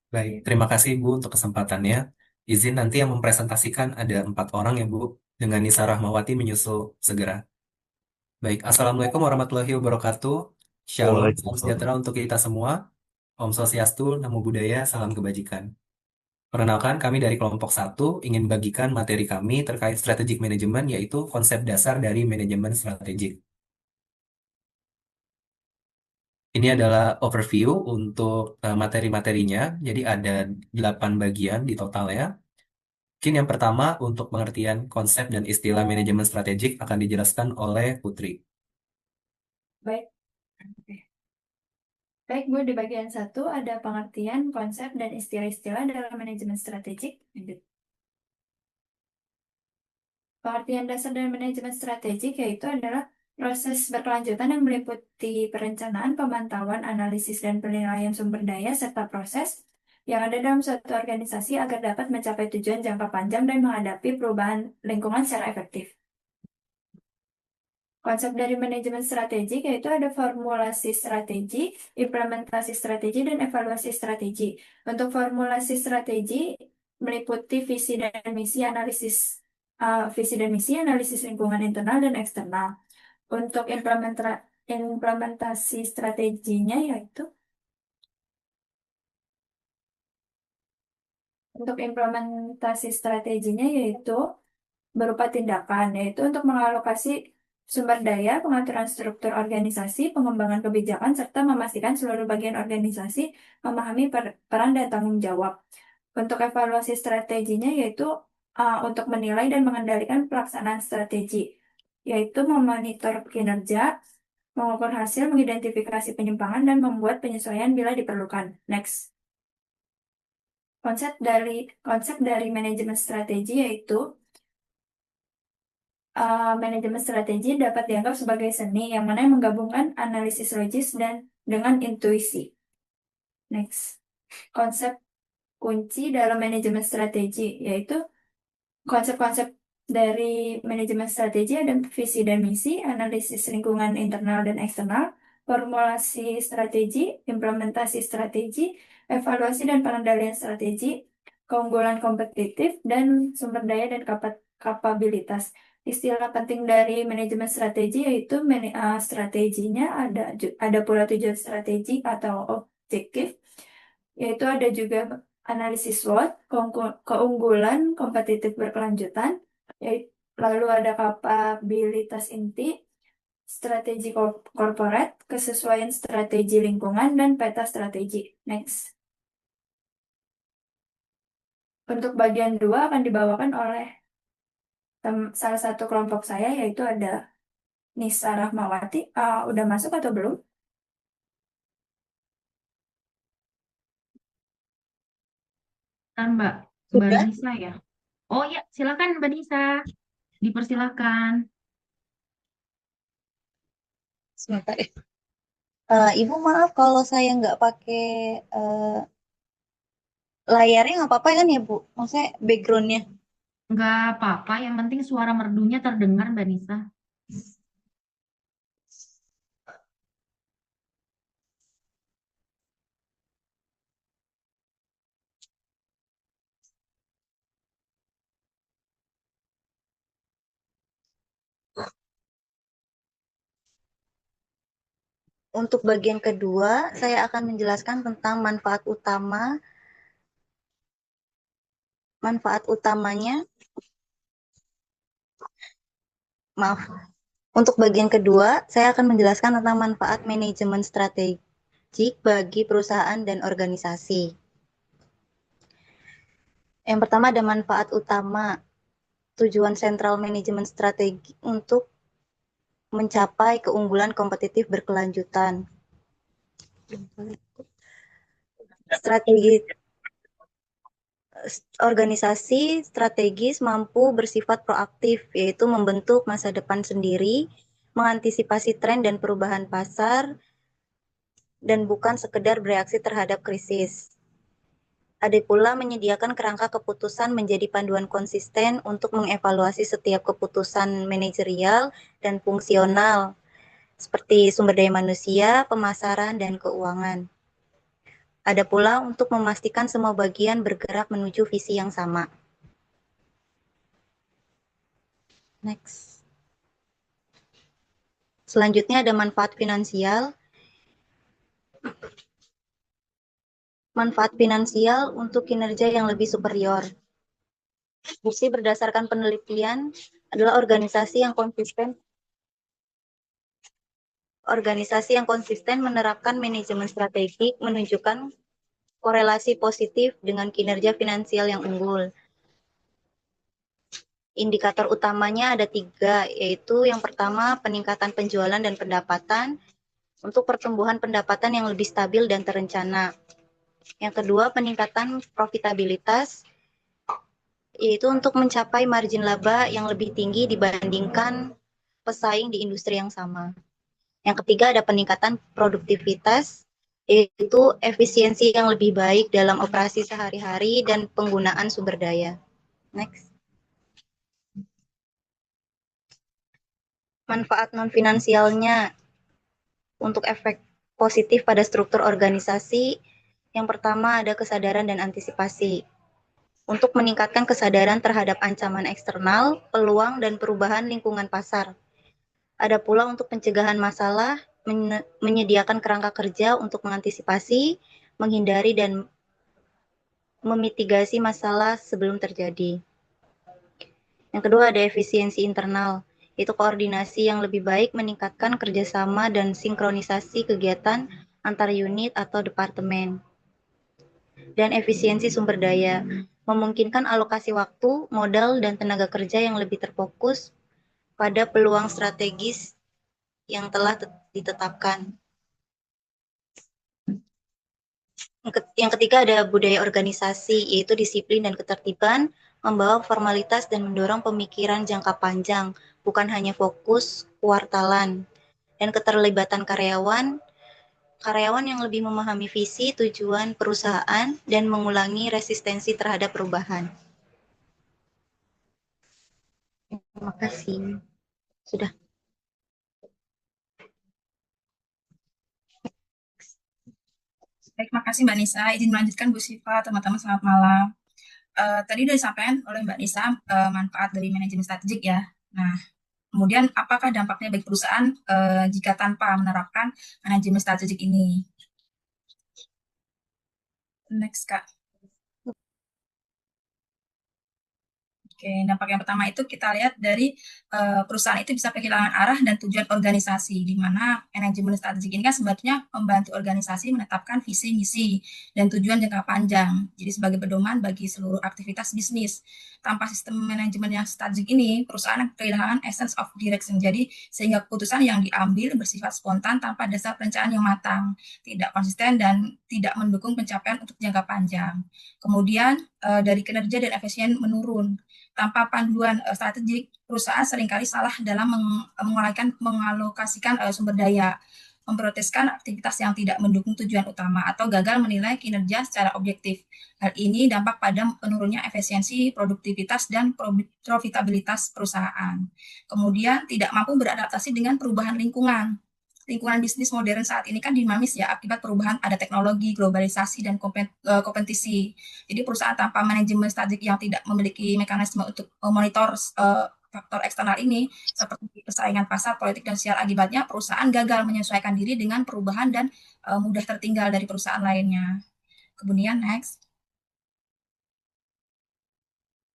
Baik, terima kasih Bu untuk kesempatannya. Izin nanti yang mempresentasikan ada 4 orang ya Bu, dengan Nisa Rahmawati menyusul segera. Baik, Assalamualaikum warahmatullahi wabarakatuh. Shalom, salam Waalaikumsalam. sejahtera untuk kita semua. Om Swastiastu, Namo Buddhaya, salam kebajikan. Perkenalkan, kami dari kelompok 1 ingin bagikan materi kami terkait strategic management, yaitu konsep dasar dari manajemen strategik. Ini adalah overview untuk materi-materinya, jadi ada 8 bagian di total ya. Mungkin yang pertama untuk pengertian konsep dan istilah manajemen strategik akan dijelaskan oleh Putri. Baik, baik Bu, di bagian satu ada pengertian, konsep, dan istilah-istilah dalam manajemen strategik. Lanjut. Pengertian dasar dari manajemen strategik yaitu adalah proses berkelanjutan yang meliputi perencanaan, pemantauan, analisis, dan penilaian sumber daya, serta proses yang ada dalam suatu organisasi agar dapat mencapai tujuan jangka panjang dan menghadapi perubahan lingkungan secara efektif. Konsep dari manajemen strategi yaitu ada formulasi strategi, implementasi strategi, dan evaluasi strategi. Untuk formulasi strategi meliputi visi dan misi, analisis lingkungan internal dan eksternal. Untuk implementasi strateginya yaitu untuk implementasi strateginya yaitu berupa tindakan, yaitu untuk mengalokasi sumber daya, pengaturan struktur organisasi, pengembangan kebijakan, serta memastikan seluruh bagian organisasi memahami peran dan tanggung jawab. Untuk evaluasi strateginya yaitu untuk menilai dan mengendalikan pelaksanaan strategi, yaitu memonitor kinerja, mengukur hasil, mengidentifikasi penyimpangan, dan membuat penyesuaian bila diperlukan. Next. Konsep dari manajemen strategi yaitu manajemen strategi dapat dianggap sebagai seni yang mana yang menggabungkan analisis logis dan dengan intuisi. Next, konsep kunci dalam manajemen strategi yaitu konsep-konsep dari manajemen strategi ada visi dan misi, analisis lingkungan internal dan eksternal, formulasi strategi, implementasi strategi, evaluasi dan pengendalian strategi, keunggulan kompetitif, dan sumber daya dan kapabilitas. Istilah penting dari manajemen strategi yaitu strateginya ada pula tujuan strategi atau objektif, yaitu ada juga analisis SWOT, keunggulan kompetitif berkelanjutan, yaitu lalu ada kapabilitas inti, strategi corporate, kesesuaian strategi lingkungan, dan peta strategi. Next. Untuk bagian 2 akan dibawakan oleh salah satu kelompok saya, yaitu ada Nisa Rahmawati. Udah masuk atau belum? Kan Mbak Sudah, Nisa ya. Oh ya, silakan Mbak Nisa, dipersilakan. sebentar ya. Ibu maaf kalau saya nggak pakai eh, layarnya nggak apa-apa kan ya Bu? Maksudnya backgroundnya. Nggak apa-apa, yang penting suara merdunya terdengar Mbak Nisa. Untuk bagian kedua, saya akan menjelaskan tentang manfaat utamanya. Maaf. Untuk bagian kedua, saya akan menjelaskan tentang manfaat manajemen strategik bagi perusahaan dan organisasi. Yang pertama ada manfaat utama. Tujuan sentral manajemen strategi untuk mencapai keunggulan kompetitif berkelanjutan. Strategi organisasi strategis mampu bersifat proaktif, yaitu membentuk masa depan sendiri, mengantisipasi tren dan perubahan pasar, dan bukan sekedar bereaksi terhadap krisis. Ada pula menyediakan kerangka keputusan menjadi panduan konsisten untuk mengevaluasi setiap keputusan manajerial dan fungsional, seperti sumber daya manusia, pemasaran, dan keuangan. Ada pula untuk memastikan semua bagian bergerak menuju visi yang sama. Next. Selanjutnya ada manfaat finansial. Manfaat finansial untuk kinerja yang lebih superior. Bukti berdasarkan penelitian adalah organisasi yang konsisten menerapkan manajemen strategik menunjukkan korelasi positif dengan kinerja finansial yang unggul. Indikator utamanya ada 3, yaitu yang pertama peningkatan penjualan dan pendapatan untuk pertumbuhan pendapatan yang lebih stabil dan terencana. Yang kedua peningkatan profitabilitas, yaitu untuk mencapai margin laba yang lebih tinggi dibandingkan pesaing di industri yang sama. Yang ketiga ada peningkatan produktivitas, yaitu efisiensi yang lebih baik dalam operasi sehari-hari dan penggunaan sumber daya. Next. Manfaat non-finansialnya untuk efek positif pada struktur organisasi, yang pertama ada kesadaran dan antisipasi. Untuk meningkatkan kesadaran terhadap ancaman eksternal, peluang, dan perubahan lingkungan pasar. Ada pula untuk pencegahan masalah, menyediakan kerangka kerja untuk mengantisipasi, menghindari, dan memitigasi masalah sebelum terjadi. Yang kedua ada efisiensi internal, yaitu koordinasi yang lebih baik meningkatkan kerjasama dan sinkronisasi kegiatan antar unit atau departemen. Dan efisiensi sumber daya, memungkinkan alokasi waktu, modal, dan tenaga kerja yang lebih terfokus pada peluang strategis yang telah ditetapkan. Yang ketiga ada budaya organisasi, yaitu disiplin dan ketertiban, membawa formalitas dan mendorong pemikiran jangka panjang, bukan hanya fokus kuartalan. Dan keterlibatan karyawan yang lebih memahami visi, tujuan perusahaan, dan mengulangi resistensi terhadap perubahan. Terima kasih. Sudah. Baik, makasih Mbak Nisa. Izin melanjutkan Bu Siva, teman-teman selamat malam. Tadi sudah disampaikan oleh Mbak Nisa manfaat dari manajemen strategik ya. Nah, kemudian apakah dampaknya bagi perusahaan jika tanpa menerapkan manajemen strategik ini? Next, Kak. Oke, dampak yang pertama itu kita lihat dari perusahaan itu bisa kehilangan arah dan tujuan organisasi, di mana manajemen strategik ini kan sebetulnya membantu organisasi menetapkan visi, misi, dan tujuan jangka panjang. Jadi sebagai pedoman bagi seluruh aktivitas bisnis. Tanpa sistem manajemen yang strategik ini, perusahaan kehilangan essence of direction. Jadi sehingga keputusan yang diambil bersifat spontan tanpa dasar perencanaan yang matang, tidak konsisten dan tidak mendukung pencapaian untuk jangka panjang. Kemudian dari kinerja dan efisien menurun. Tanpa panduan strategik, perusahaan seringkali salah dalam mengalokasikan sumber daya, memproteskan aktivitas yang tidak mendukung tujuan utama, atau gagal menilai kinerja secara objektif. Hal ini dampak pada menurunnya efisiensi, produktivitas, dan profitabilitas perusahaan. Kemudian tidak mampu beradaptasi dengan perubahan lingkungan. Lingkungan bisnis modern saat ini kan dinamis ya akibat perubahan ada teknologi, globalisasi, dan kompetisi. Jadi perusahaan tanpa manajemen strategik yang tidak memiliki mekanisme untuk memonitor faktor eksternal ini seperti persaingan pasar, politik, dan sosial, akibatnya perusahaan gagal menyesuaikan diri dengan perubahan dan mudah tertinggal dari perusahaan lainnya. Kemudian next.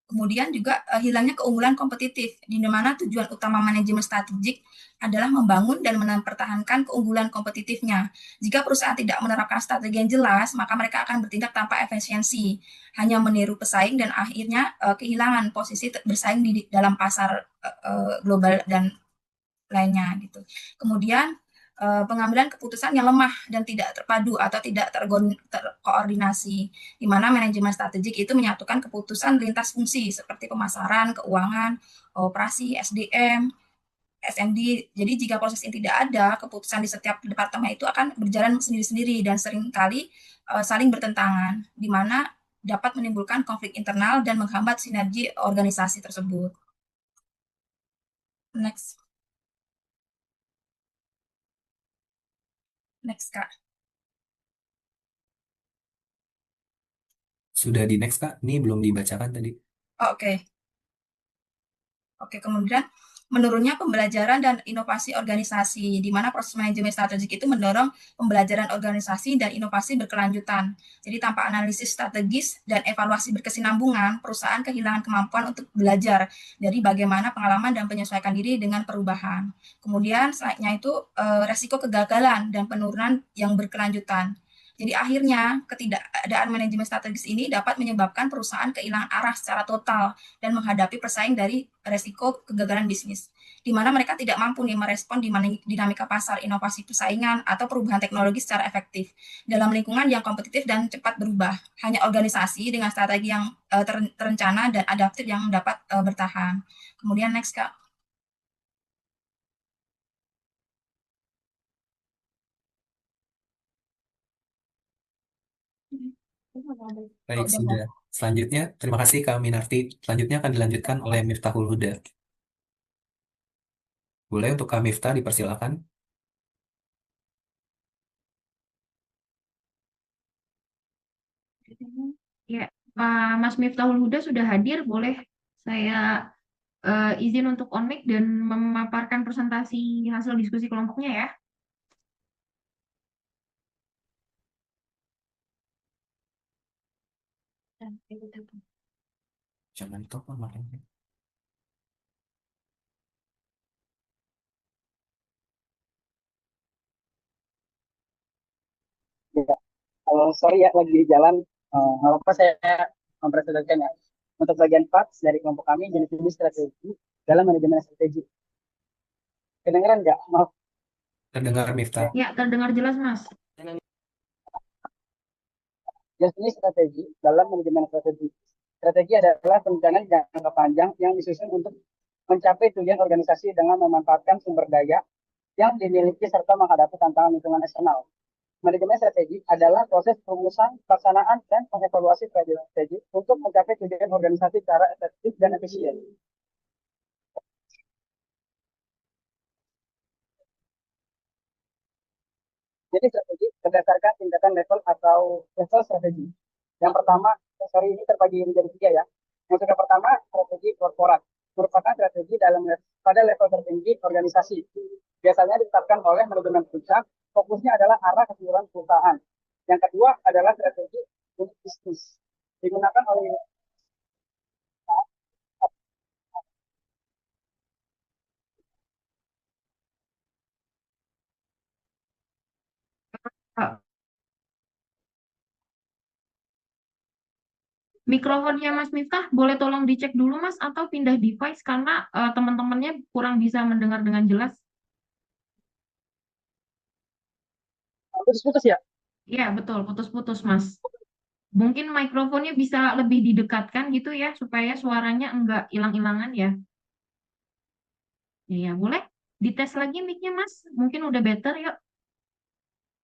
Kemudian juga hilangnya keunggulan kompetitif, di mana tujuan utama manajemen strategik adalah membangun dan mempertahankan keunggulan kompetitifnya. Jika perusahaan tidak menerapkan strategi yang jelas, maka mereka akan bertindak tanpa efisiensi, hanya meniru pesaing dan akhirnya kehilangan posisi bersaing di dalam pasar global dan lainnya gitu. Kemudian pengambilan keputusan yang lemah dan tidak terpadu atau tidak terkoordinasi, di mana manajemen strategik itu menyatukan keputusan lintas fungsi seperti pemasaran, keuangan, operasi, SDM, SMD. Jadi jika proses ini tidak ada, keputusan di setiap departemen itu akan berjalan sendiri-sendiri dan seringkali saling bertentangan, di mana dapat menimbulkan konflik internal dan menghambat sinergi organisasi tersebut. Next. Next, Kak. Sudah di next, Kak. Ini belum dibacakan tadi. Oke. Oke, kemudian menurunnya pembelajaran dan inovasi organisasi, di mana proses manajemen strategik itu mendorong pembelajaran organisasi dan inovasi berkelanjutan. Jadi tanpa analisis strategis dan evaluasi berkesinambungan, perusahaan kehilangan kemampuan untuk belajar dari bagaimana pengalaman dan menyesuaikan diri dengan perubahan. Kemudian selanjutnya itu resiko kegagalan dan penurunan yang berkelanjutan. Jadi akhirnya ketidakadaan manajemen strategis ini dapat menyebabkan perusahaan kehilangan arah secara total dan menghadapi persaing dari resiko kegagalan bisnis, di mana mereka tidak mampu nih merespon dinamika pasar, inovasi persaingan, atau perubahan teknologi secara efektif dalam lingkungan yang kompetitif dan cepat berubah. Hanya organisasi dengan strategi yang terencana dan adaptif yang dapat bertahan. Kemudian next, Kak. Baik, Udah mau. sudah. Selanjutnya, terima kasih Kak Minarti. Selanjutnya akan dilanjutkan oleh Miftahul Huda. Boleh untuk Kak Miftah dipersilakan. Ya, Mas Miftahul Huda sudah hadir. Boleh saya izin untuk on mic dan memaparkan presentasi hasil diskusi kelompoknya ya. Jangan top makanya. Ya, kalau sorry ya lagi di jalan, nggak apa saya mempresentasikan ya. Untuk bagian 4 dari kelompok kami jenis-jenis strategi dalam manajemen strategi. Kedengeran nggak? Maaf. Terdengar Miftah. Oke. Ya, terdengar jelas Mas. Jenis strategi dalam manajemen strategi. Strategi adalah perencanaan jangka panjang yang disusun untuk mencapai tujuan organisasi dengan memanfaatkan sumber daya yang dimiliki serta menghadapi tantangan lingkungan eksternal. Manajemen strategi adalah proses perumusan, pelaksanaan, dan mengevaluasi strategi untuk mencapai tujuan organisasi secara efektif dan efisien. Jadi strategi berdasarkan tingkatan level atau level strategi. Yang pertama, sorry ini terbagi menjadi 3 ya. Yang pertama, strategi korporat. Merupakan strategi pada level tertinggi organisasi. Biasanya ditetapkan oleh manajemen pusat, fokusnya adalah arah keseluruhan perusahaan. Yang kedua adalah strategi unit bisnis. Digunakan oleh Pak, mikrofonnya Mas Miftah boleh tolong dicek dulu Mas atau pindah device karena teman-temannya kurang bisa mendengar dengan jelas. putus-putus ya. Ya, betul, putus-putus Mas. Mungkin mikrofonnya bisa lebih didekatkan gitu ya supaya suaranya enggak hilang-hilangan ya. Iya, boleh dites lagi mic-nya Mas. Mungkin udah better yuk.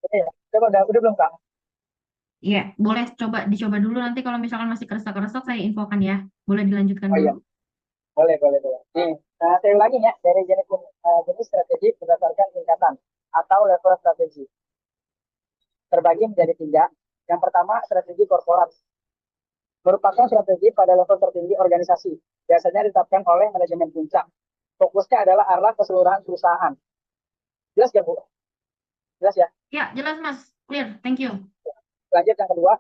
Oke ya. Coba udah belum Kak? Iya, boleh dicoba dulu nanti kalau misalkan masih keresek-keresek saya infokan ya. Boleh dilanjutkan Oh dulu. iya, boleh, boleh, boleh. Nah, saya ulangi ya, dari jenis strategi berdasarkan tingkatan atau level strategi. Terbagi menjadi 3. Yang pertama, strategi korporat. Merupakan strategi pada level tertinggi organisasi. Biasanya ditetapkan oleh manajemen puncak. Fokusnya adalah arah keseluruhan perusahaan. Jelas ya, Bu? Jelas ya? Ya, jelas Mas. Clear. Thank you. Lanjut yang kedua,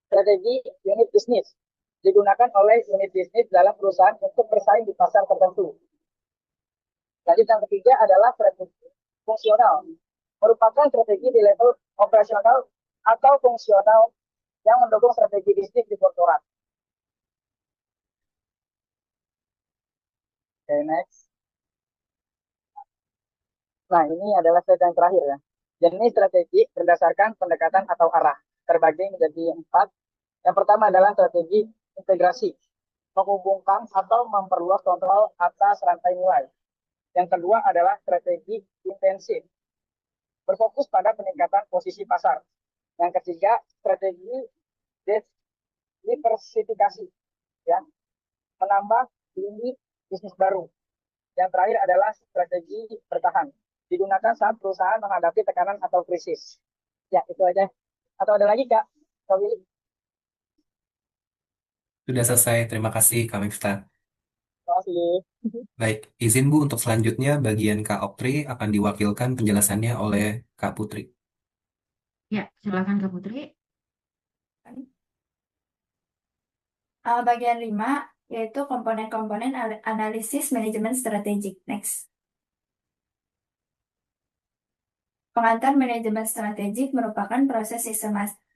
strategi unit bisnis. Digunakan oleh unit bisnis dalam perusahaan untuk bersaing di pasar tertentu. Lanjut yang ketiga adalah strategi fungsional. Merupakan strategi di level operasional atau fungsional yang mendukung strategi bisnis di korporat. Oke, next. Nah, ini adalah slide yang terakhir ya. Jenis strategi berdasarkan pendekatan atau arah. Terbagi menjadi 4. Yang pertama adalah strategi integrasi. Menghubungkan atau memperluas kontrol atas rantai nilai. Yang kedua adalah strategi intensif. Berfokus pada peningkatan posisi pasar. Yang ketiga, strategi diversifikasi. Ya, menambah lini bisnis baru. Yang terakhir adalah strategi bertahan. Digunakan saat perusahaan menghadapi tekanan atau krisis. Ya, itu aja. Atau ada lagi, Kak? Kak Willy? Sudah selesai. Terima kasih, Kak Miftah. Terima kasih. Baik, izin Bu untuk selanjutnya bagian Kak Oktri akan diwakilkan penjelasannya oleh Kak Putri. Ya, silakan Kak Putri. Bagian 5 yaitu komponen-komponen analisis manajemen strategik. Next. Pengantar manajemen strategik merupakan proses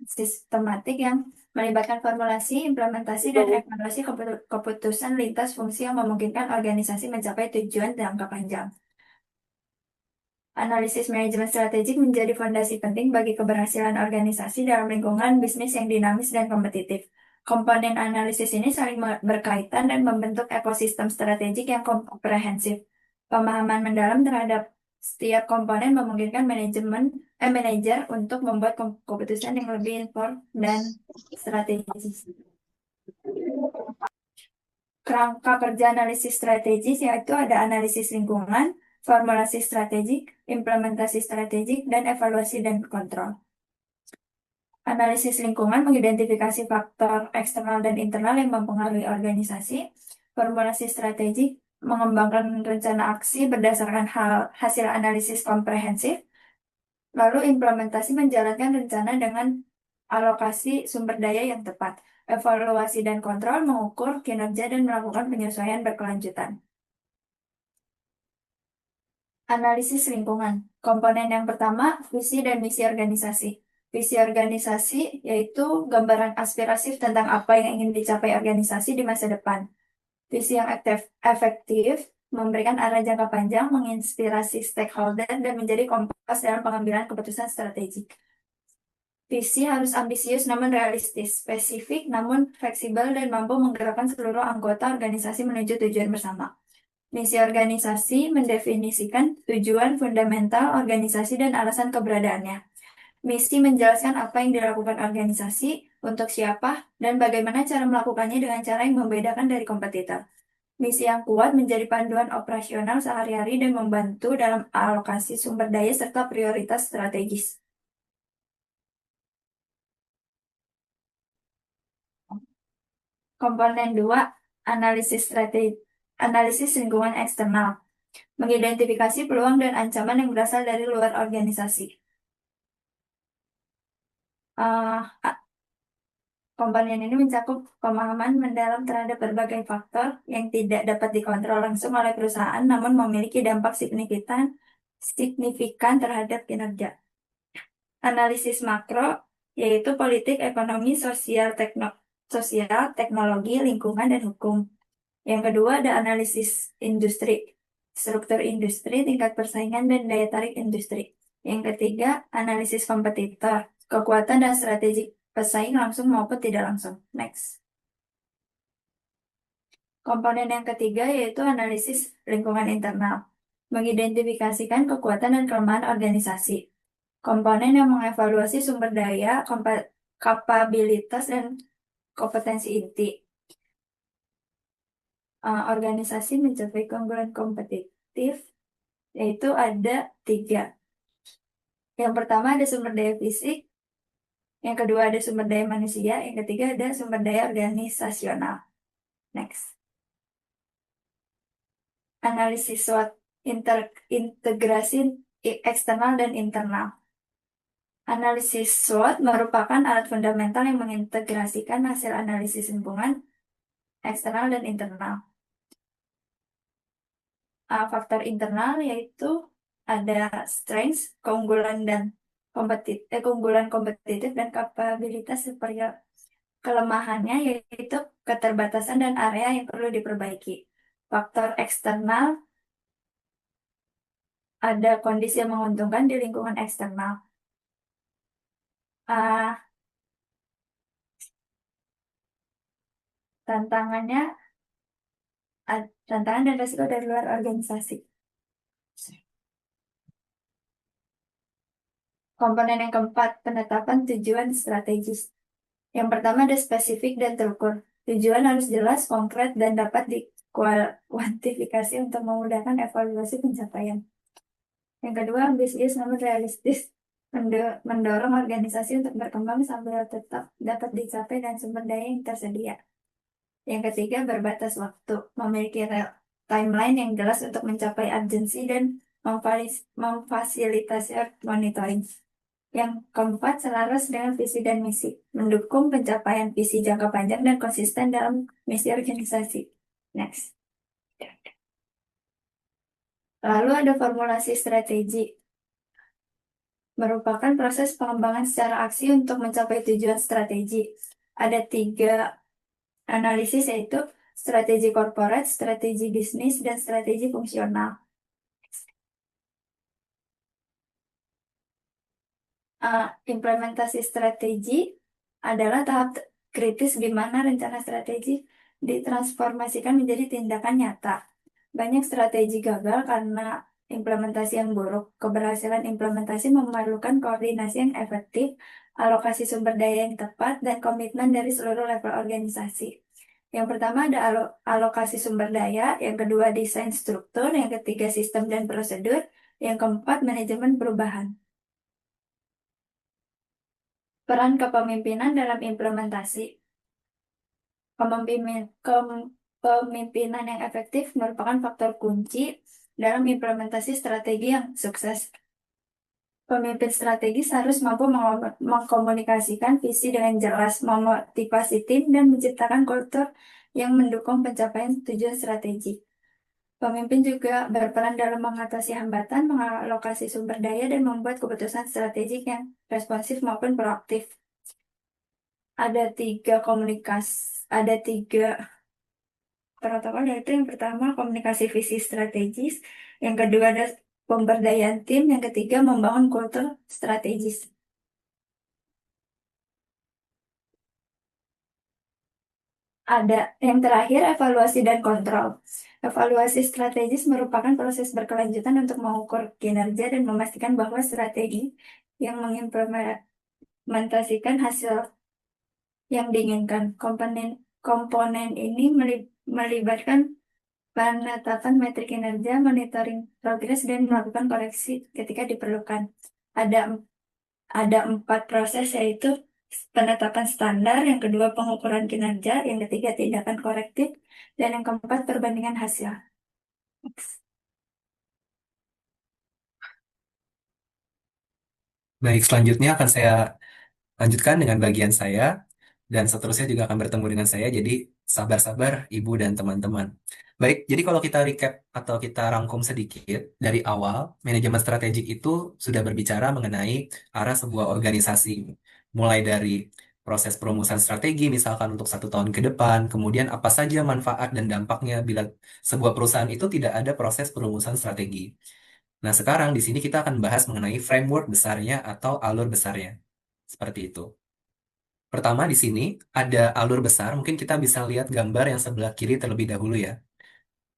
sistematik yang melibatkan formulasi, implementasi, dan evaluasi keputusan lintas fungsi yang memungkinkan organisasi mencapai tujuan jangka panjang. Analisis manajemen strategik menjadi fondasi penting bagi keberhasilan organisasi dalam lingkungan bisnis yang dinamis dan kompetitif. Komponen analisis ini saling berkaitan dan membentuk ekosistem strategik yang komprehensif. Pemahaman mendalam terhadap setiap komponen memungkinkan manajer untuk membuat keputusan yang lebih informed dan strategis. Kerangka kerja analisis strategis yaitu ada analisis lingkungan, formulasi strategik, implementasi strategik, dan evaluasi dan kontrol. Analisis lingkungan mengidentifikasi faktor eksternal dan internal yang mempengaruhi organisasi. Formulasi strategik mengembangkan rencana aksi berdasarkan hasil analisis komprehensif. Lalu implementasi menjalankan rencana dengan alokasi sumber daya yang tepat. Evaluasi dan kontrol mengukur kinerja dan melakukan penyesuaian berkelanjutan. Analisis lingkungan. Komponen yang pertama, visi dan misi organisasi. Visi organisasi yaitu gambaran aspiratif tentang apa yang ingin dicapai organisasi di masa depan. Visi yang efektif memberikan arah jangka panjang, menginspirasi stakeholder, dan menjadi kompas dalam pengambilan keputusan strategik. Visi harus ambisius namun realistis, spesifik namun fleksibel, dan mampu menggerakkan seluruh anggota organisasi menuju tujuan bersama. Misi organisasi mendefinisikan tujuan fundamental organisasi dan alasan keberadaannya. Misi menjelaskan apa yang dilakukan organisasi, untuk siapa, dan bagaimana cara melakukannya dengan cara yang membedakan dari kompetitor. Misi yang kuat menjadi panduan operasional sehari-hari dan membantu dalam alokasi sumber daya serta prioritas strategis. Komponen 2, analisis lingkungan eksternal. Mengidentifikasi peluang dan ancaman yang berasal dari luar organisasi. Komponen ini mencakup pemahaman mendalam terhadap berbagai faktor yang tidak dapat dikontrol langsung oleh perusahaan, namun memiliki dampak signifikan terhadap kinerja. Analisis makro, yaitu politik, ekonomi, sosial, teknologi, lingkungan, dan hukum. Yang kedua ada analisis industri, struktur industri, tingkat persaingan, dan daya tarik industri. Yang ketiga, analisis kompetitor, kekuatan dan strategi pesaing langsung maupun tidak langsung. Next. Komponen yang ketiga yaitu analisis lingkungan internal, mengidentifikasikan kekuatan dan kelemahan organisasi. Komponen yang mengevaluasi sumber daya, kapabilitas, dan kompetensi inti. Organisasi mencapai keunggulan kompetitif yaitu ada 3. Yang pertama ada sumber daya fisik, yang kedua ada sumber daya manusia, yang ketiga ada sumber daya organisasional. Next. Analisis SWOT, integrasi eksternal dan internal. Analisis SWOT merupakan alat fundamental yang mengintegrasikan hasil analisis lingkungan, eksternal, dan internal. Faktor internal yaitu ada strengths, keunggulan kompetitif dan kapabilitas superior. Kelemahannya yaitu keterbatasan dan area yang perlu diperbaiki. Faktor eksternal ada kondisi yang menguntungkan di lingkungan eksternal. Tantangan dan resiko dari luar organisasi. Komponen yang keempat, penetapan tujuan strategis. Yang pertama ada spesifik dan terukur. Tujuan harus jelas, konkret, dan dapat dikuantifikasi untuk memudahkan evaluasi pencapaian. Yang kedua, ambisius namun realistis. Mendorong organisasi untuk berkembang sambil tetap dapat dicapai dan sumber daya yang tersedia. Yang ketiga, berbatas waktu, memiliki timeline yang jelas untuk mencapai urgensi dan memfasilitasi monitoring. Yang keempat, selaras dengan visi dan misi, mendukung pencapaian visi jangka panjang dan konsisten dalam misi organisasi. Next. Lalu ada formulasi strategi, merupakan proses pengembangan secara aksi untuk mencapai tujuan strategi. Ada 3 analisis, yaitu strategi corporate, strategi bisnis, dan strategi fungsional. Implementasi strategi adalah tahap kritis di mana rencana strategi ditransformasikan menjadi tindakan nyata. Banyak strategi gagal karena implementasi yang buruk. Keberhasilan implementasi memerlukan koordinasi yang efektif, alokasi sumber daya yang tepat, dan komitmen dari seluruh level organisasi. Yang pertama ada alokasi sumber daya, yang kedua desain struktur, yang ketiga sistem dan prosedur, yang keempat manajemen perubahan. Peran kepemimpinan dalam implementasi. Kepemimpinan yang efektif merupakan faktor kunci dalam implementasi strategi yang sukses. Pemimpin strategis harus mampu mengkomunikasikan visi dengan jelas, memotivasi tim, dan menciptakan kultur yang mendukung pencapaian tujuan strategi. Pemimpin juga berperan dalam mengatasi hambatan, mengalokasi sumber daya, dan membuat keputusan strategik yang responsif maupun proaktif. Ada tiga protokol, yaitu yang pertama komunikasi visi strategis, yang kedua ada pemberdayaan tim, yang ketiga membangun kultur strategis. Ada yang terakhir, evaluasi dan kontrol. Evaluasi strategis merupakan proses berkelanjutan untuk mengukur kinerja dan memastikan bahwa strategi yang mengimplementasikan hasil yang diinginkan. Komponen ini melibatkan penetapan metrik kinerja, monitoring progres, dan melakukan koreksi ketika diperlukan. Ada 4 proses, yaitu penetapan standar, yang kedua pengukuran kinerja, yang ketiga tindakan korektif, dan yang keempat perbandingan hasil. Baik, selanjutnya akan saya lanjutkan dengan bagian saya, dan seterusnya juga akan bertemu dengan saya, jadi sabar-sabar Ibu dan teman-teman. Baik, jadi kalau kita recap atau kita rangkum sedikit, dari awal, manajemen strategik itu sudah berbicara mengenai arah sebuah organisasi. Mulai dari proses perumusan strategi, misalkan untuk 1 tahun ke depan, kemudian apa saja manfaat dan dampaknya bila sebuah perusahaan itu tidak ada proses perumusan strategi. Nah, sekarang di sini kita akan bahas mengenai framework besarnya atau alur besarnya. Seperti itu. Pertama di sini ada alur besar, mungkin kita bisa lihat gambar yang sebelah kiri terlebih dahulu ya.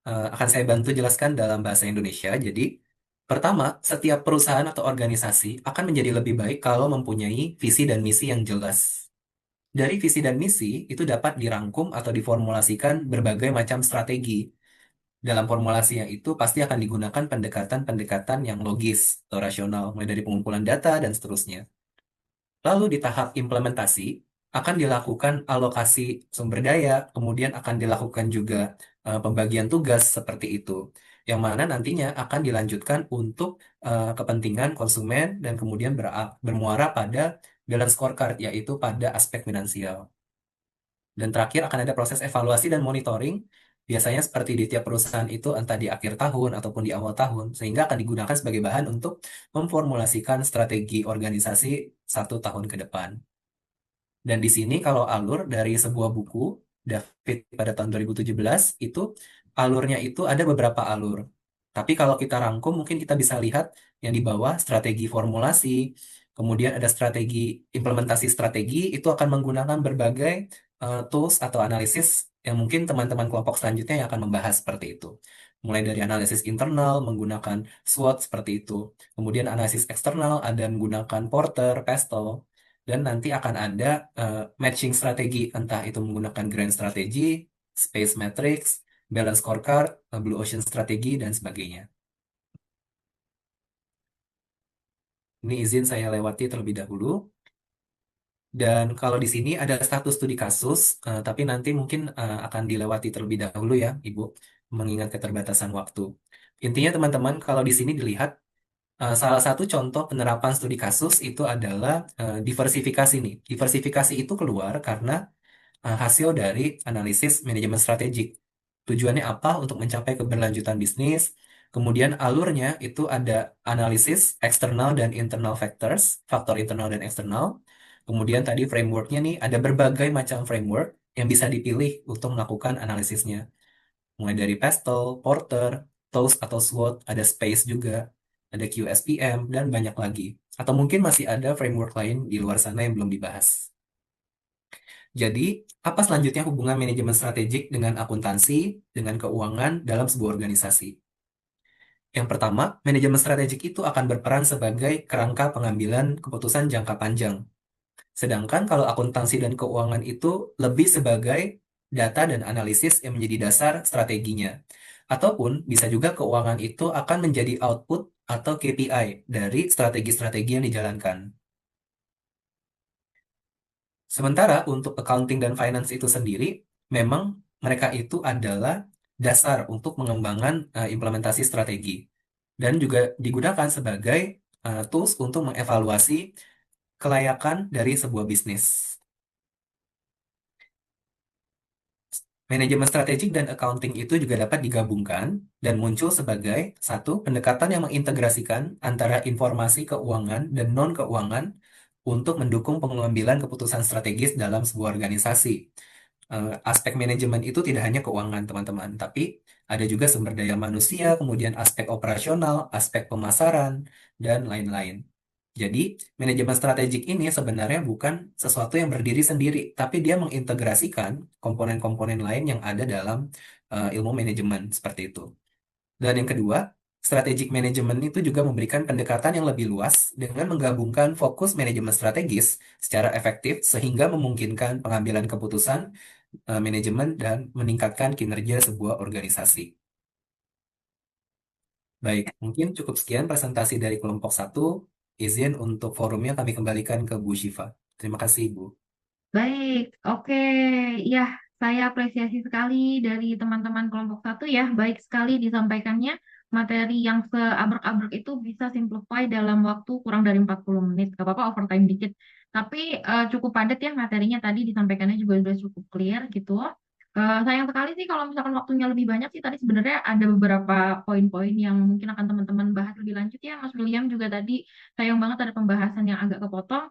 Akan saya bantu jelaskan dalam bahasa Indonesia. Jadi, pertama, setiap perusahaan atau organisasi akan menjadi lebih baik kalau mempunyai visi dan misi yang jelas. Dari visi dan misi itu dapat dirangkum atau diformulasikan berbagai macam strategi. Dalam formulasinya itu pasti akan digunakan pendekatan-pendekatan yang logis atau rasional, mulai dari pengumpulan data dan seterusnya. Lalu di tahap implementasi akan dilakukan alokasi sumber daya, kemudian akan dilakukan juga pembagian tugas seperti itu, yang mana nantinya akan dilanjutkan untuk kepentingan konsumen dan kemudian bermuara pada balance scorecard, yaitu pada aspek finansial. Dan terakhir akan ada proses evaluasi dan monitoring, biasanya seperti di tiap perusahaan itu entah di akhir tahun ataupun di awal tahun, sehingga akan digunakan sebagai bahan untuk memformulasikan strategi organisasi 1 tahun ke depan. Dan di sini kalau alur dari sebuah buku, David pada tahun 2017, itu alurnya itu ada beberapa alur. Tapi kalau kita rangkum, mungkin kita bisa lihat yang di bawah strategi formulasi, kemudian ada strategi implementasi strategi, itu akan menggunakan berbagai tools atau analisis yang mungkin teman-teman kelompok selanjutnya yang akan membahas seperti itu. Mulai dari analisis internal menggunakan SWOT seperti itu. Kemudian analisis eksternal ada menggunakan Porter, Pesto, dan nanti akan ada matching strategi, entah itu menggunakan grand strategi, space matrix, balance scorecard, blue ocean strategi, dan sebagainya. Ini izin saya lewati terlebih dahulu. Dan kalau di sini ada status studi kasus, tapi nanti mungkin akan dilewati terlebih dahulu ya, Ibu, mengingat keterbatasan waktu. Intinya teman-teman, kalau di sini dilihat salah satu contoh penerapan studi kasus itu adalah diversifikasi nih. Diversifikasi itu keluar karena hasil dari analisis manajemen strategik. Tujuannya apa? Untuk mencapai keberlanjutan bisnis. Kemudian alurnya itu ada analisis eksternal dan internal factors, faktor internal dan eksternal. Kemudian tadi frameworknya nih ada berbagai macam framework yang bisa dipilih untuk melakukan analisisnya. Mulai dari Pestle, Porter, TOES atau SWOT, ada SPACE juga, ada QSPM, dan banyak lagi. Atau mungkin masih ada framework lain di luar sana yang belum dibahas. Jadi, apa selanjutnya hubungan manajemen strategik dengan akuntansi, dengan keuangan dalam sebuah organisasi? Yang pertama, manajemen strategik itu akan berperan sebagai kerangka pengambilan keputusan jangka panjang. Sedangkan kalau akuntansi dan keuangan itu lebih sebagai data dan analisis yang menjadi dasar strateginya. Ataupun bisa juga keuangan itu akan menjadi output atau KPI dari strategi-strategi yang dijalankan. Sementara untuk accounting dan finance itu sendiri, memang mereka itu adalah dasar untuk mengembangkan implementasi strategi dan juga digunakan sebagai tools untuk mengevaluasi kelayakan dari sebuah bisnis. Manajemen strategik dan accounting itu juga dapat digabungkan dan muncul sebagai satu pendekatan yang mengintegrasikan antara informasi keuangan dan non-keuangan untuk mendukung pengambilan keputusan strategis dalam sebuah organisasi. Aspek manajemen itu tidak hanya keuangan, teman-teman, tapi ada juga sumber daya manusia, kemudian aspek operasional, aspek pemasaran, dan lain-lain. Jadi, manajemen strategik ini sebenarnya bukan sesuatu yang berdiri sendiri, tapi dia mengintegrasikan komponen-komponen lain yang ada dalam ilmu manajemen seperti itu. Dan yang kedua, strategic management itu juga memberikan pendekatan yang lebih luas dengan menggabungkan fokus manajemen strategis secara efektif sehingga memungkinkan pengambilan keputusan manajemen dan meningkatkan kinerja sebuah organisasi. Baik, mungkin cukup sekian presentasi dari kelompok 1. Izin untuk forumnya kami kembalikan ke Bu Syifa. Terima kasih, Bu. Baik, oke. Ya, saya apresiasi sekali dari teman-teman kelompok 1 ya. Baik sekali disampaikannya. Materi yang seabrek-abrek itu bisa simplify dalam waktu kurang dari 40 menit. Gak apa-apa overtime dikit. Tapi cukup padat ya materinya tadi disampaikannya juga sudah cukup clear gitu. Sayang sekali sih kalau misalkan waktunya lebih banyak sih tadi sebenarnya ada beberapa poin-poin yang mungkin akan teman-teman bahas lebih lanjut ya. Mas William juga tadi sayang banget ada pembahasan yang agak kepotong.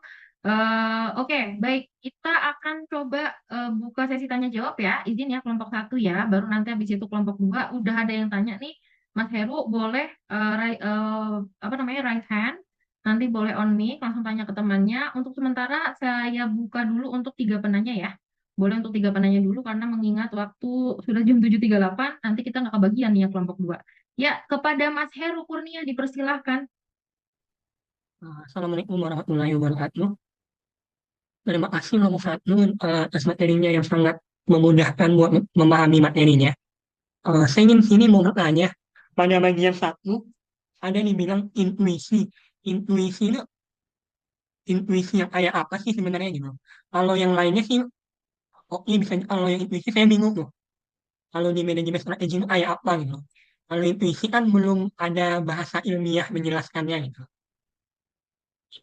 Oke, baik. Kita akan coba buka sesi tanya jawab ya. Izin ya kelompok 1 ya. Baru nanti habis itu kelompok 2 udah ada yang tanya nih. Mas Heru boleh apa namanya raise hand. Nanti boleh on mic langsung tanya ke temannya. Untuk sementara saya buka dulu untuk 3 penanya ya. Boleh untuk 3 penanya dulu karena mengingat waktu sudah jam 7.38 nanti kita nggak kebagian nih ya kelompok 2. Ya, kepada Mas Heru Kurnia dipersilahkan. Assalamualaikum warahmatullahi wabarakatuh. Terima kasih nomor 1 atas materinya yang sangat memudahkan buat memahami materinya. Saya ingin sini mau bertanya, pada bagian 1 ada dibilang intuisi. Intuisi itu intuisi yang kayak apa sih sebenarnya gitu? Kalau yang lainnya sih, oke bisa. Kalau yang intuisi saya bingung tuh. Kalau di manajemen strategi itu kayak apa gitu? Kalau intuisi kan belum ada bahasa ilmiah menjelaskannya gitu.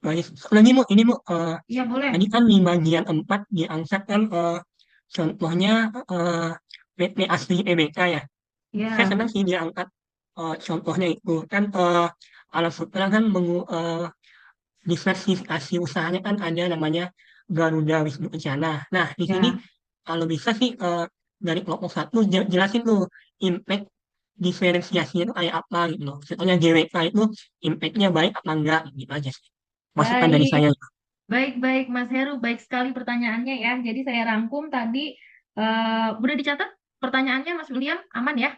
Lagi mau ini mau Iya, boleh. tadi kan di bagian 4 diangkat kan contohnya PT asli EBK ya. Saya Ya. senang sih diangkat contohnya itu kan alat sutra kan diversifikasi usahanya kan ada namanya Garuda Wisnu Kencana. Nah di sini Ya. kalau bisa sih dari kelompok 1 jelasin tuh impact diferensiasinya itu kayak apa gitu loh. Contohnya GWK itu impactnya baik apa enggak gitu aja sih. Masukan dari Baik. saya. Baik, Mas Heru, baik sekali pertanyaannya ya. Jadi saya rangkum tadi, udah dicatat pertanyaannya Mas William, aman ya?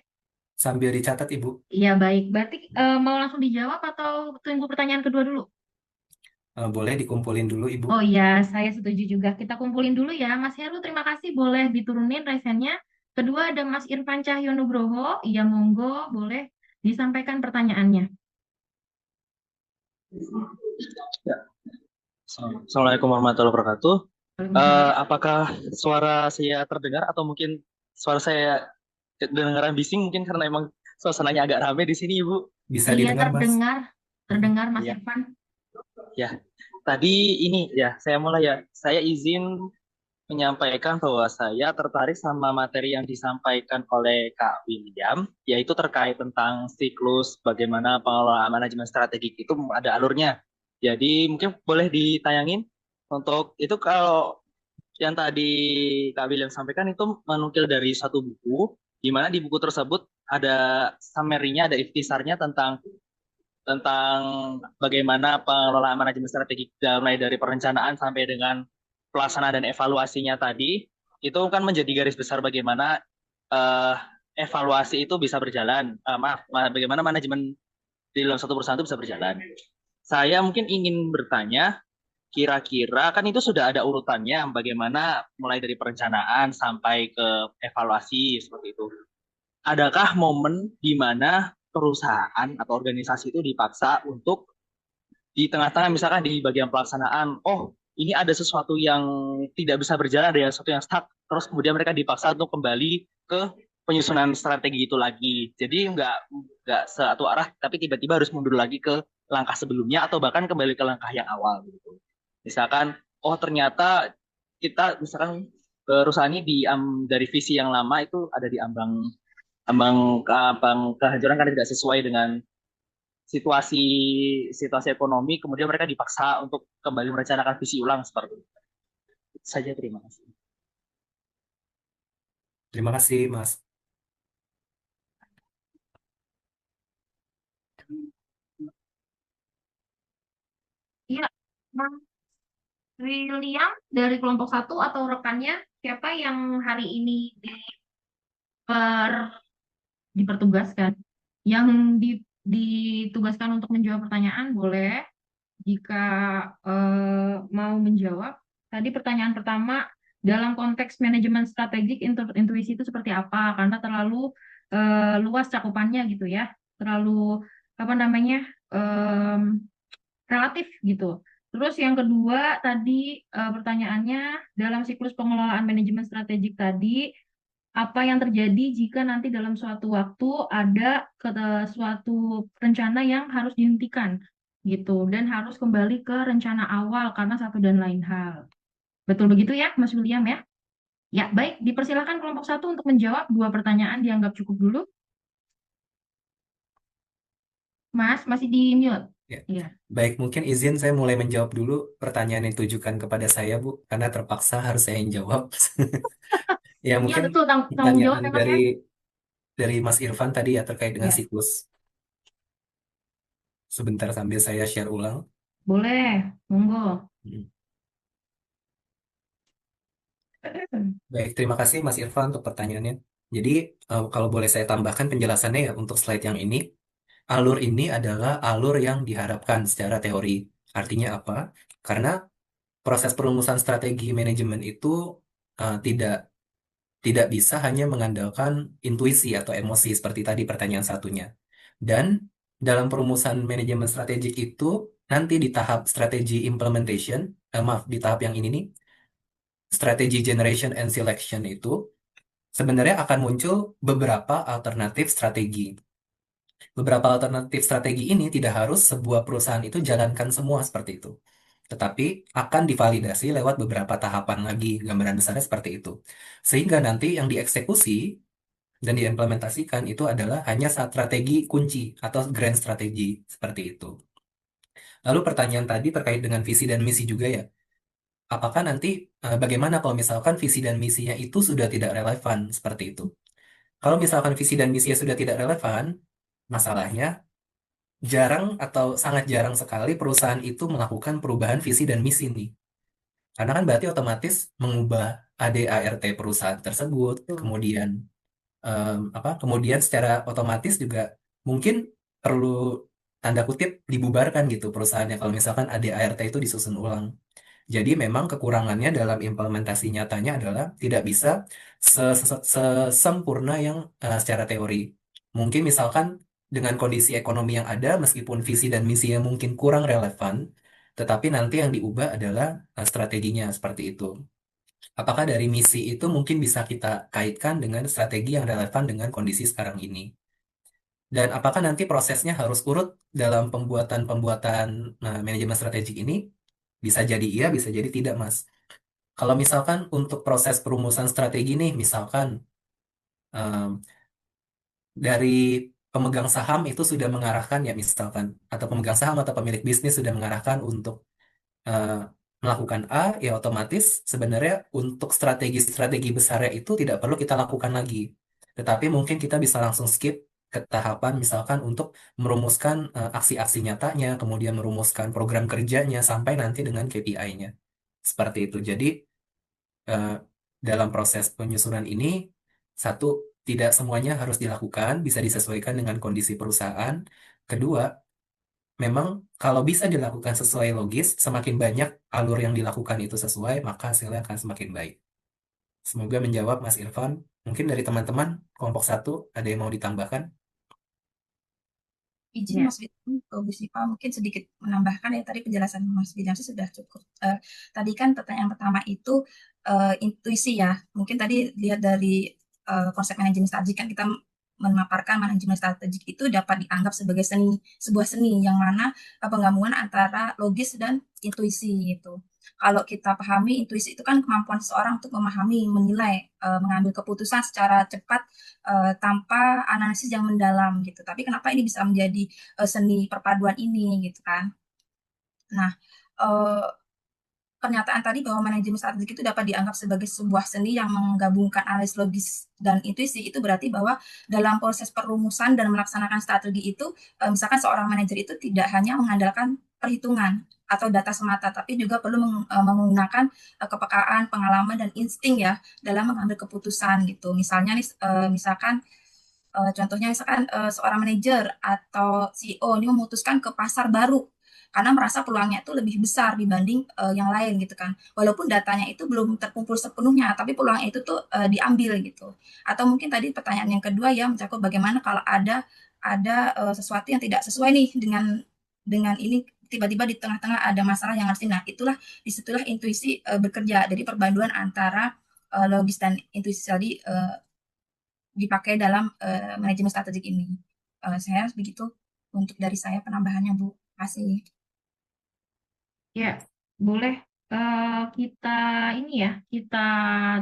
Sambil dicatat, Ibu. Iya, baik. Berarti mau langsung dijawab atau tunggu pertanyaan kedua dulu? Boleh dikumpulin dulu, Ibu. Oh iya, saya setuju juga. Kita kumpulin dulu ya. Mas Heru, terima kasih. Boleh diturunin resennya. Kedua ada Mas Irfan Cahyonugroho. Iya, monggo. Boleh disampaikan pertanyaannya. Assalamualaikum warahmatullahi wabarakatuh. Apakah suara saya terdengar atau mungkin suara saya kedengaran bising mungkin karena emang suasananya agak rame di sini, Ibu. Bisa Iya, didengar, Mas? terdengar Mas Iya. Irfan. Ya, tadi ini ya saya mulai ya. Saya izin menyampaikan bahwa saya tertarik sama materi yang disampaikan oleh Kak William, yaitu terkait tentang siklus bagaimana pengelolaan manajemen strategik itu ada alurnya. Jadi mungkin boleh ditayangin untuk itu kalau yang tadi Kak William sampaikan itu menukil dari satu buku, di mana di buku tersebut ada summary-nya, ada ikhtisarnya tentang tentang bagaimana pengelolaan manajemen strategi mulai dari perencanaan sampai dengan pelaksanaan dan evaluasinya tadi itu kan menjadi garis besar bagaimana eh, evaluasi itu bisa berjalan, bagaimana manajemen di dalam satu perusahaan itu bisa berjalan. Saya mungkin ingin bertanya, kira-kira kan itu sudah ada urutannya bagaimana mulai dari perencanaan sampai ke evaluasi seperti itu. Adakah momen di mana perusahaan atau organisasi itu dipaksa untuk di tengah-tengah misalkan di bagian pelaksanaan, oh ini ada sesuatu yang tidak bisa berjalan, ada sesuatu yang stuck, terus kemudian mereka dipaksa untuk kembali ke penyusunan strategi itu lagi. Jadi nggak satu arah, tapi tiba-tiba harus mundur lagi ke langkah sebelumnya atau bahkan kembali ke langkah yang awal gitu. Misalkan, oh ternyata kita misalkan perusahaan ini dari visi yang lama itu ada di ambang ambang kehancuran karena tidak sesuai dengan situasi situasi ekonomi, kemudian mereka dipaksa untuk kembali merencanakan visi ulang seperti itu. Saja, terima kasih. Terima kasih, Mas. Iya, Mas William dari kelompok 1 atau rekannya siapa yang hari ini dipertugaskan? Yang ditugaskan untuk menjawab pertanyaan boleh. Jika mau menjawab, tadi pertanyaan pertama dalam konteks manajemen strategik intuisi itu seperti apa? Karena terlalu luas cakupannya gitu ya, terlalu apa namanya relatif gitu. Terus yang kedua tadi pertanyaannya dalam siklus pengelolaan manajemen strategik tadi apa yang terjadi jika nanti dalam suatu waktu ada suatu rencana yang harus dihentikan gitu dan harus kembali ke rencana awal karena satu dan lain hal. Betul begitu ya, Mas William ya? Ya, baik, dipersilakan kelompok 1 untuk menjawab dua pertanyaan dianggap cukup dulu. Mas, masih di mute. Ya. Iya. Baik, mungkin izin saya mulai menjawab dulu pertanyaan yang ditujukan kepada saya, Bu, karena terpaksa harus saya yang jawab. Ya, Iya, mungkin betul, tanggung jawab pertanyaan ya, Mas ya. dari Mas Irfan tadi ya terkait dengan Ya, siklus. Sebentar sambil saya share ulang. boleh, monggo. Hmm. Baik, terima kasih Mas Irfan untuk pertanyaannya. Jadi, kalau boleh saya tambahkan penjelasannya ya untuk slide yang ini. Alur ini adalah alur yang diharapkan secara teori. Artinya apa? Karena proses perumusan strategi manajemen itu tidak tidak bisa hanya mengandalkan intuisi atau emosi seperti tadi pertanyaan satunya. Dan dalam perumusan manajemen strategik itu nanti di tahap strategi implementation, maaf di tahap yang ini nih, strategi generation and selection itu sebenarnya akan muncul beberapa alternatif strategi. Beberapa alternatif strategi ini tidak harus sebuah perusahaan itu jalankan semua seperti itu. Tetapi akan divalidasi lewat beberapa tahapan lagi, gambaran besarnya seperti itu. Sehingga nanti yang dieksekusi dan diimplementasikan itu adalah hanya strategi kunci atau grand strategi seperti itu. Lalu pertanyaan tadi terkait dengan visi dan misi juga ya. Apakah nanti bagaimana kalau misalkan visi dan misinya itu sudah tidak relevan seperti itu? Kalau misalkan visi dan misinya sudah tidak relevan, masalahnya jarang atau sangat jarang sekali perusahaan itu melakukan perubahan visi dan misi nih. Karena kan berarti otomatis mengubah ADART perusahaan tersebut, kemudian kemudian secara otomatis juga mungkin perlu tanda kutip dibubarkan gitu perusahaannya kalau misalkan ADART itu disusun ulang. Jadi memang kekurangannya dalam implementasi nyatanya adalah tidak bisa sesempurna yang secara teori. Mungkin misalkan dengan kondisi ekonomi yang ada, meskipun visi dan misinya mungkin kurang relevan, Tetapi nanti yang diubah adalah strateginya seperti itu. Apakah dari misi itu mungkin bisa kita kaitkan dengan strategi yang relevan dengan kondisi sekarang ini? Dan apakah nanti prosesnya harus urut dalam pembuatan manajemen strategik ini? Bisa jadi iya, bisa jadi tidak, Mas. Kalau misalkan untuk proses perumusan strategi nih, misalkan em, dari pemegang saham itu sudah mengarahkan ya misalkan, atau pemegang saham atau pemilik bisnis sudah mengarahkan untuk eh, melakukan A, ya otomatis sebenarnya untuk strategi-strategi besarnya itu tidak perlu kita lakukan lagi. Tetapi mungkin kita bisa langsung skip ke tahapan misalkan untuk merumuskan aksi-aksi nyatanya, kemudian merumuskan program kerjanya sampai nanti dengan KPI-nya. Seperti itu. Jadi eh, dalam proses penyusunan ini, satu, tidak semuanya harus dilakukan, bisa disesuaikan dengan kondisi perusahaan. Kedua, memang kalau bisa dilakukan sesuai logis, semakin banyak alur yang dilakukan itu sesuai, maka hasilnya akan semakin baik. Semoga menjawab Mas Irfan. Mungkin dari teman-teman kelompok satu ada yang mau ditambahkan? Izin Ya. Mas William, Bu Sipa mungkin sedikit menambahkan ya, tadi penjelasan Mas William sih sudah cukup. Tadi kan pertanyaan pertama itu intuisi ya. Mungkin tadi lihat dari konsep manajemen strategik kan kita memaparkan manajemen strategik itu dapat dianggap sebagai sebuah seni yang mana penggabungan antara logis dan intuisi gitu. Kalau kita pahami intuisi itu kan kemampuan seseorang untuk memahami, menilai, mengambil keputusan secara cepat tanpa analisis yang mendalam gitu. Tapi kenapa ini bisa menjadi seni perpaduan ini gitu kan? Nah, eh, pernyataan tadi bahwa manajemen strategik itu dapat dianggap sebagai sebuah seni yang menggabungkan analis logis dan intuisi, itu berarti bahwa dalam proses perumusan dan melaksanakan strategi itu, misalkan seorang manajer itu tidak hanya mengandalkan perhitungan atau data semata, tapi juga perlu menggunakan kepekaan, pengalaman, dan insting ya dalam mengambil keputusan gitu. Misalnya nih, misalkan contohnya misalkan seorang manajer atau CEO ini memutuskan ke pasar baru karena merasa peluangnya itu lebih besar dibanding yang lain gitu kan. Walaupun datanya itu belum terkumpul sepenuhnya, tapi peluang itu tuh diambil gitu. Atau mungkin tadi pertanyaan yang kedua ya mencakup bagaimana kalau ada sesuatu yang tidak sesuai nih dengan ini, tiba-tiba di tengah-tengah ada masalah yang harus nah itulah disitulah intuisi bekerja. Jadi perpaduan antara logis dan intuisi tadi dipakai dalam manajemen strategik ini. Saya begitu untuk dari saya penambahannya, Bu. Terima kasih. Ya, boleh kita ini ya, kita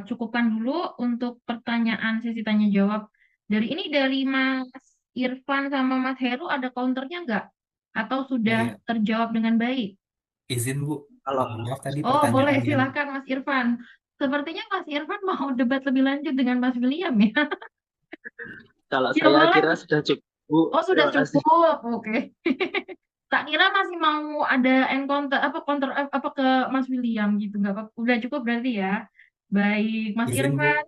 cukupkan dulu untuk pertanyaan sesi tanya jawab. Dari Mas Irfan sama Mas Heru ada counternya nggak? Atau Oh sudah iya, terjawab dengan baik? izin Bu. Kalau Maaf tadi Oh, boleh, pertanyaan yang silakan Mas Irfan. Sepertinya Mas Irfan mau debat lebih lanjut dengan Mas William ya. kalau Ya saya boleh. kira sudah cukup, Bu. Oh, sudah Terima kasih. cukup. Oke. Tak kira masih mau ada encounter apa counter apa ke Mas William gitu, nggak apa, udah cukup berarti ya. Baik, Mas izin Bu. Irfan.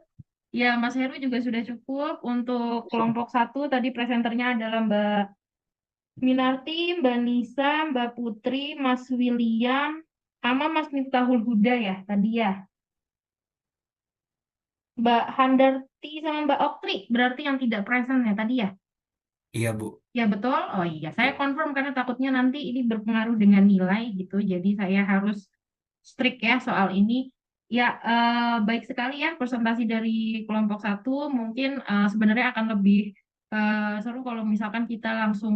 Ya, Mas Heru juga sudah cukup. Untuk kelompok satu tadi presenternya adalah Mbak Minarti, Mbak Nisa, Mbak Putri, Mas William, sama Mas Miftahul Huda ya tadi ya. Mbak Handarti sama Mbak Oktri berarti yang tidak present ya tadi ya. Iya Bu. Ya betul. Oh iya, saya confirm karena takutnya nanti ini berpengaruh dengan nilai gitu. Jadi saya harus strict ya soal ini. Ya, baik sekali ya presentasi dari kelompok satu. Mungkin sebenarnya akan lebih seru kalau misalkan kita langsung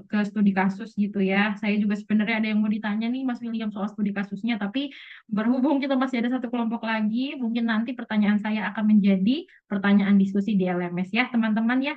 ke studi kasus gitu ya. Saya juga sebenarnya ada yang mau ditanya nih Mas William soal studi kasusnya, tapi berhubung kita masih ada satu kelompok lagi, mungkin nanti pertanyaan saya akan menjadi pertanyaan diskusi di LMS ya teman-teman ya.